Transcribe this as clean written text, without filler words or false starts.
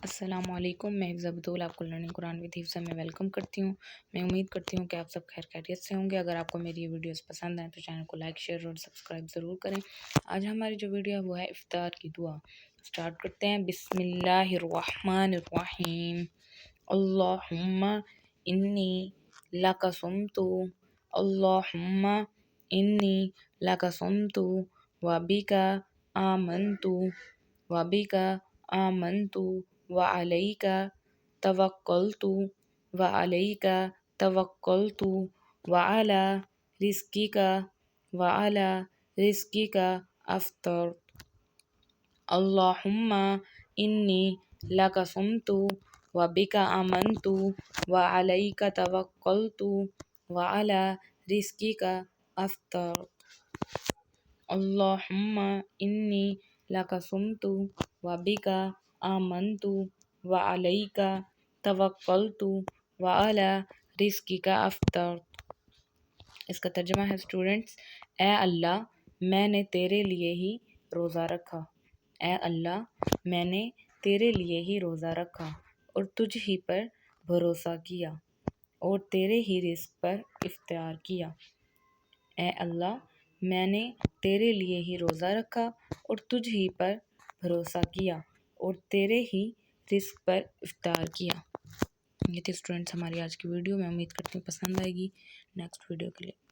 السلام علیکم، میں حفظہ بطول آپ کو لرننگ قرآن وتھ حفظہ میں ویلکم کرتی ہوں۔ میں امید کرتی ہوں کہ آپ سب خیر خیریت سے ہوں گے۔ اگر آپ کو میری یہ ویڈیوز پسند ہیں تو چینل کو لائک، شیئر اور سبسکرائب ضرور کریں۔ آج ہماری جو ویڈیو ہے وہ ہے افطار کی دعا۔ سٹارٹ کرتے ہیں۔ بسم اللہ الرحمن الرحیم۔ اللہم انی لک صمت، اللہم انی لک صمت وبک آمنت وبک آمنت وعلیک توکلت وعلیک توکلت وعلی رزقک افطرت۔ اللہم انی لک صمت وبک آمنت وعلیک توکلت وعلی رزقک افطرت۔ اللہم انی لک صمت وبک آمنت وعلیک توکلت وعلی رزقک افطرت۔ اس کا ترجمہ ہے اسٹوڈنٹس، اے اللہ میں نے تیرے لیے ہی روزہ رکھا، اے اللہ میں نے تیرے لیے ہی روزہ رکھا اور تجھ ہی پر بھروسہ کیا اور تیرے ہی رزق پر افطار کیا۔ اے اللہ میں نے تیرے لیے ہی روزہ رکھا اور تجھ ہی پر بھروسہ کیا اور تیرے ہی رزق پر افطار کیا۔ یہ تھی اسٹوڈنٹس ہماری آج کی ویڈیو۔ میں امید کرتی ہوں پسند آئے گی۔ نیکسٹ ویڈیو کے لیے